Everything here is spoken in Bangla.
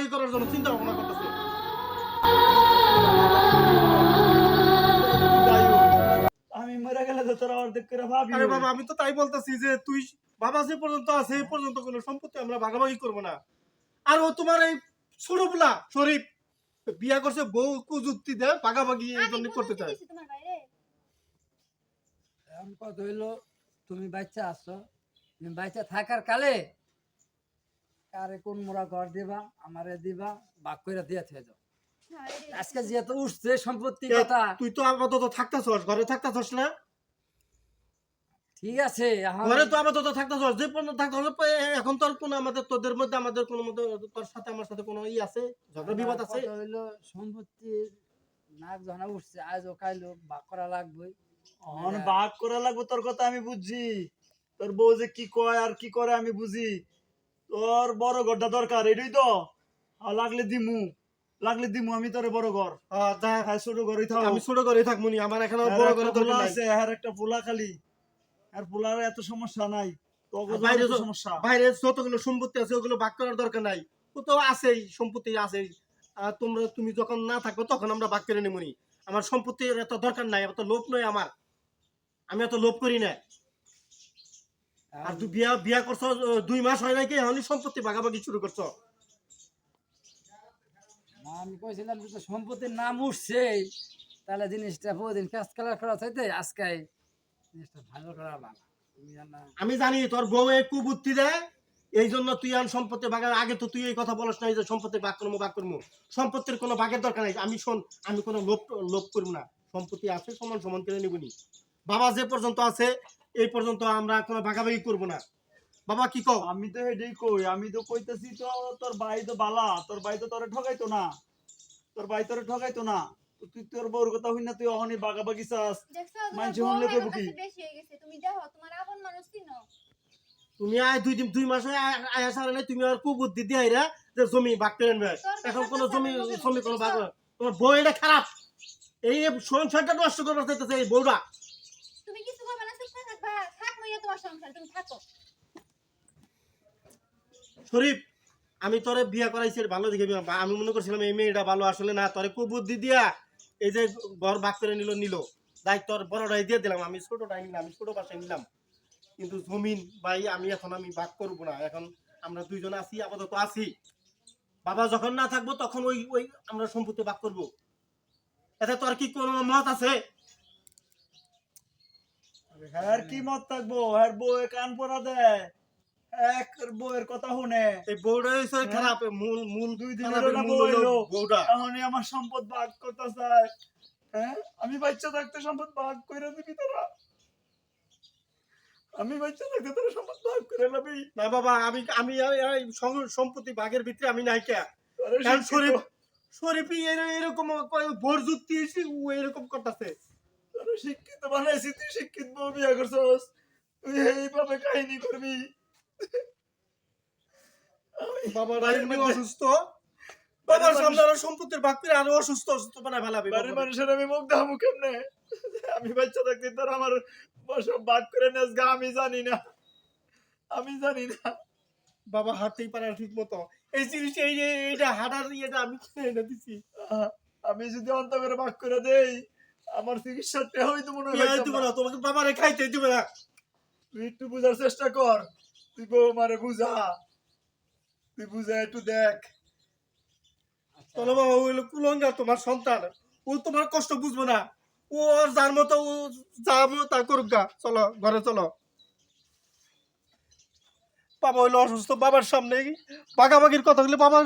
ভাগাভাগি করার জন্য চিন্তা ভাবনা করতেছে। আমি মরে গেলে তো তোরা অর্ধেক করে ভাবি। আরে বাবা আমি তো তাই বলতেছি যে তুই বাবা যে পর্যন্ত আছে এই পর্যন্ত কোনো সম্পত্তি আমরা ভাগাভাগি করবো না। আর ও তোমার এই ছোট পোলা শরীফ বিয়া করছে বউ কুযুক্তি দেয় ভাগাভাগি এই জন্য করতে চায়। এখন কথা হইলো তুমি বাচ্চা আছো, তুমি বাচ্চা থাকার কালে কারে কোন মোরা ঘর দিবা, আমারে দিবা, ভাগ করে দিয়ে থয়ে যাও। আজকে যেহেতু উঠছে সম্পত্তির কথা, তুই তো আপাতত থাকতেছস ঘরে থাকতেছস না? ঠিক আছে এখন ঘরে তো আপাতত থাকতেছস যে পর্যন্ত থাকতেছস এখন তোর কোনো আমাদের তোদের মধ্যে আমাদের কোনো মধ্যে তোর সাথে আমার সাথে কোনো আছে ঝগড়া বিবাদ আছে? কথা হইলো সম্পত্তির নাক জানা উঠছে, আজও কাইলো ভাগ করা লাগবে। অন ভাগ করা লাগবে তোর কথা আমি বুঝছি। তোর বউ যে কি কয় আর কি করে আমি বুঝি। তোর বড় ঘরটা দরকার এটাই তো। লাগলে দিমু আমি তোরে বড় ঘর। দেখ হ্যাঁ ছোট ঘরই থাক। আমি ছোট ঘরে থাকবো নি, আমার এখানে বড় ঘরে দরকার নাই। আছে আর একটা পোলা খালি। আর পোলার এত সমস্যা নাই। তোকে বাইরে তো সমস্যা। বাইরে যতগুলো সম্পত্তি আছে ওগুলো ভাগ করার দরকার নাই। ও তো আছেই, সম্পত্তি আছেই। আর তুমি যখন না থাকবে তখন আমরা ভাগ করে নেবনি। আমার সম্পত্তির এত দরকার নাই, এত লোভ নয় আমার। আমি এত লোভ করি না। আর তুই বিয়া বিয়া করছো 2 মাস হয় নাকি এখনই সম্পত্তি ভাগাভাগি শুরু করছো? না, আমি কইছিলাম যে সম্পত্তির নাম উঠছে, তাহলে জিনিসটা বহুদিন কাজ কালার করা চাইতে আজকে জিনিসটা ভালো করা ভালো। তুমি জানা আমি জানি তোর বউ এই কুবুদ্ধি দেয়, এই জন্য তুই আর সম্পত্তি ভাগের আগে তো তুই এই কথা বলস নাই যে সম্পত্তি ভাগ করবো। সম্পত্তির কোনো ভাগের দরকার নাই। আমি শোন, আমি কোনো লোভ লোভ করবো না। সম্পত্তি আছে সমান সমান করে নিবনি। বাবা যে পর্যন্ত আছে এই পর্যন্ত আমরা কোনো ভাগাভাগি করবো না। বাবা কি কও? আমি তো এটাই কই। আমি তো কইতেছি তো তোর ভাই তো বালা। তোর ভাই তো তোরে ঠকাইতো না। তোর ভাই তোরে ঠকাইতো না। তো তুই তোর বউর কথা হই না তুই অহনি বাগাবাগি চাস। মানুষ শুনলে কইব কি? তুমি আয় 2 মাস হয়ে আয়া সারা নাই, তুমি আর কুবুদ্ধি দিয়ে আইরা যে জমি ভাগ করে নেবে। এখন কোনো জমি কোনো ভাগ না। তোমার বউ এটা খারাপ, এই সংসারটা নষ্ট করবার চাইতেছে এই বউরা। তুমি কিছু করবে না, চুপ করে থাকবা। থাক মইরা তোমার সংসার, তুমি থাকো। শরীফ আমি তোরে বিয়া করাইছি ভালো দেখে আমি মনে করছিলাম এই মেয়েটা ভালো, আসলে না। তোরে কুবুদ্ধি দিয়া এই যে ঘর ভাগ করে নিল দায়িত্ব বড়টাই দিয়ে দিলাম। আমি ছোটটাই নিলাম, আমি ছোট বাসায় নিলাম। কিন্তু জমিন ভাই আমি এখন ভাগ করবো না। এখন আমরা দুইজন আছি, আপাতত আছি। বাবা যখন না থাকবো তখন ওই ওই আমরা সম্পত্তি ভাগ করবো। এতে তোর কি কোনো মত আছে? হ্যাঁ কি মত থাকবো? হ্যাঁ বউয়ে কান পরা দেয়। এক বউয়ের কথা শুনে। এই বউটা হইছে খারাপ, মূল মূল 2 খারাপের দিনের মূল হলো বউটা। এখনই আমার সম্পদ ভাগ করতে চায়। হ্যাঁ আমি বাচ্চা থাকতে সম্পদ ভাগ করে দিবি তোরা। আমি বাচ্চা থাকতে তোরা সম্পদ ভাগ করে নিবি। না বাবা আমি আমি এই সম্পত্তি ভাগের ভিতরে আমি নাই কে। তোরা কারণ শিক্ষিত। শরীফই এরকম ভোর যুক্তি ও এরকম করতেছে। তোরা শিক্ষিত বানাইছি, তুই শিক্ষিত বউ বিয়ে করছস। তুই এইভাবে কাহিনী করবি। বাবা এমনি অসুস্থ, বাবার সামনে আরো সম্পত্তির ভাগ করে আরো অসুস্থ বানায় ফেলাবি। বাড়ির মানুষের আমি মুখ দেখাবো কেমনে? আমি বাচ্চা থাকতে তোর আমার সব ভাগ করে নেস গা। আমি জানি না। বাবা হাঁটতেই পারে ঠিক মতো। এই জিনিস এইটা হাঁটার ইয়েটা আমি এনে দিছি। আমি যদি অন্ত করে ভাগ করে দেই আমার চিকিৎসার টেহা হইতো মনে হয়। দিব না তোমাকে, বাবারে খাইতে দিবে না। তুই একটু বুঝার চেষ্টা কর। তুই বউ মারে বুঝা। তুই বুঝা একটু দেখ। চলো বাবা, ও হলো কুলঙ্গা তোমার সন্তান, ও তোমার কষ্ট বুঝবো না। ও আর যার মতো ও যা তা করুক গা। চলো ঘরে চলো। বাবা হইলো অসুস্থ, বাবার সামনে ভাগাভাগির কথা হলে বাবা